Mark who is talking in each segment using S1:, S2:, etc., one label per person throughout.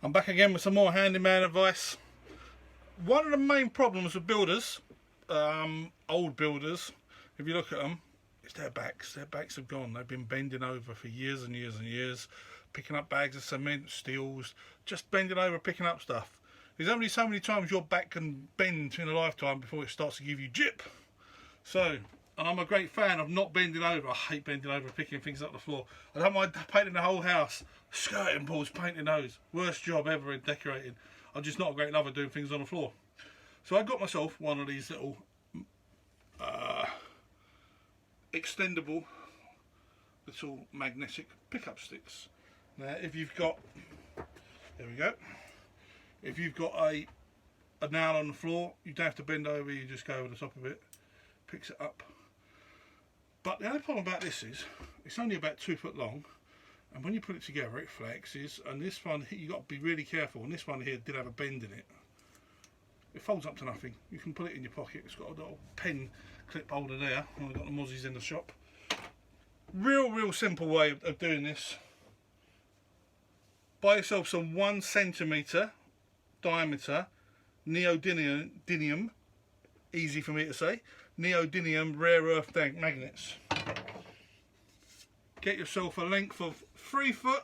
S1: I'm back again with some more handyman advice. One of the main problems with builders, old builders, if you look at them, is their backs. Their backs have gone. They've been bending over for years and years and years, picking up bags of cement, steels, just bending over, picking up stuff. There's only so many times your back can bend in a lifetime before it starts to give you jip. So, and I'm a great fan of not bending over. I hate bending over, picking things up the floor. I don't mind painting the whole house. Skirting boards, painting those. Worst job ever in decorating. I'm just not a great lover doing things on the floor. So I got myself one of these little extendable little magnetic pickup sticks. Now if you've got, there we go. If you've got a nail on the floor, you don't have to bend over, you just go over the top of it. Picks it up. But the only problem about this is it's only about 2 foot long, and when you put it together it flexes, and this one you got to be really careful, and this one here did have a bend in it. It folds up to nothing. You can put it in your pocket. It's got a little pen clip holder there. I've got the mozzies in the shop. Real simple way of doing this. Buy yourself some 1 centimetre diameter neodymium, easy for me to say, neodymium rare earth magnets. Get yourself a length of 3 foot,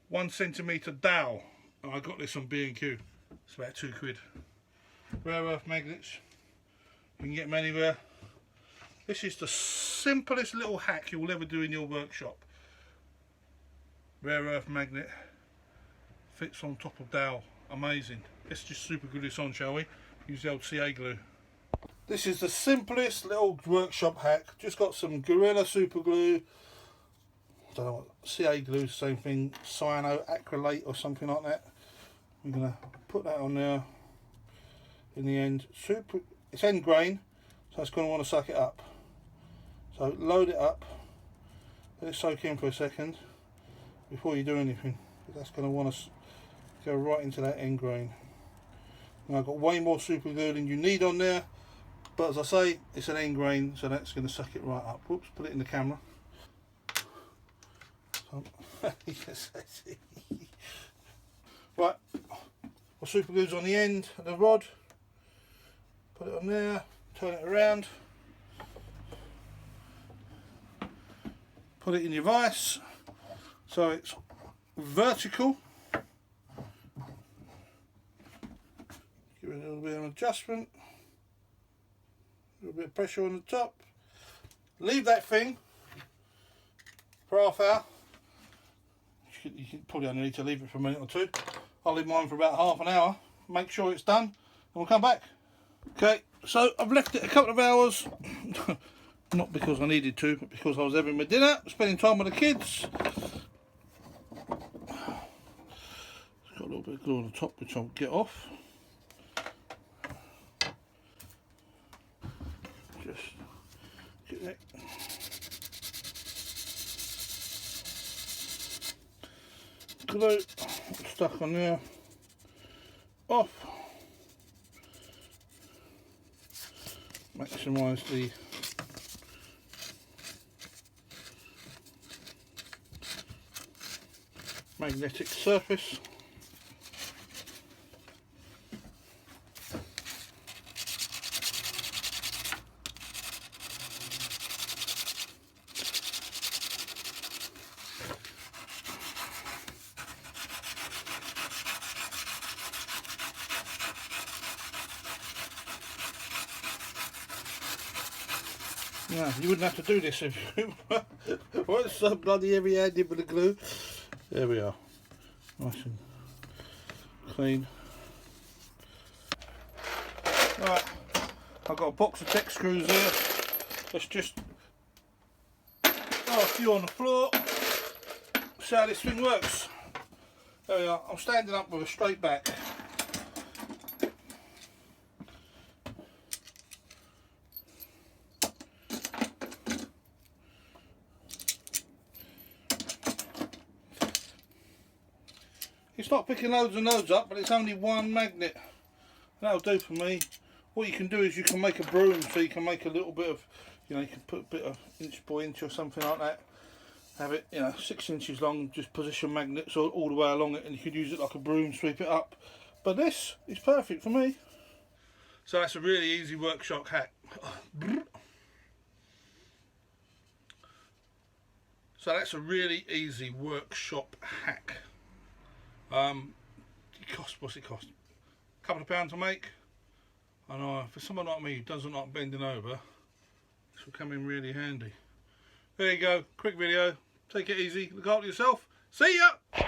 S1: 1 centimetre dowel. And I got this on B&Q. It's about £2. Rare earth magnets. You can get them anywhere. This is the simplest little hack you'll ever do in your workshop. Rare earth magnet fits on top of dowel. Amazing. Let's just super glue this on, shall we? Use the old CA glue. This is the simplest little workshop hack. Just got some Gorilla super glue. I don't know what, CA glue, same thing, cyanoacrylate or something like that. I'm gonna put that on there. In the end, it's end grain, so it's going to want to suck it up. So load it up, let it soak in for a second before you do anything. That's going to want to go right into that end grain. Now I've got way more super glue than you need on there, but as I say, it's an end grain, so that's going to suck it right up. Whoops, put it in the camera. So, right, my super glue's on the end of the rod. Put it on there, turn it around, put it in your vise so it's vertical. Give it a little bit of an adjustment, a little bit of pressure on the top. Leave that thing for half hour. You probably only need to leave it for a minute or two. I'll leave mine for about half an hour. Make sure it's done and we'll come back. Okay, so I've left it a couple of hours, not because I needed to, but because I was having my dinner, spending time with the kids. It's got a little bit of glue on the top which I'll get off. Just get that. Glue stuck on there, off. Maximise the magnetic surface. Yeah, you wouldn't have to do this if you weren't so bloody heavy-handed with the glue. There we are, nice and clean. Right, I've got a box of tech screws here. Let's just throw a few on the floor. See how this thing works. There we are. I'm standing up with a straight back. It's not picking loads and loads up, but it's only one magnet. That'll do for me. What you can do is you can make a broom, so you can make a little bit of, you know, you can put a bit of inch by inch or something like that. have it, you know, 6 inches long, just position magnets all the way along it, and you could use it like a broom, sweep it up. But this is perfect for me. So that's a really easy workshop hack. So that's a really easy workshop hack. What's it cost? A couple of pounds to make. I know, for someone like me who doesn't like bending over, this will come in really handy. There you go, quick video. Take it easy, look after yourself. See ya!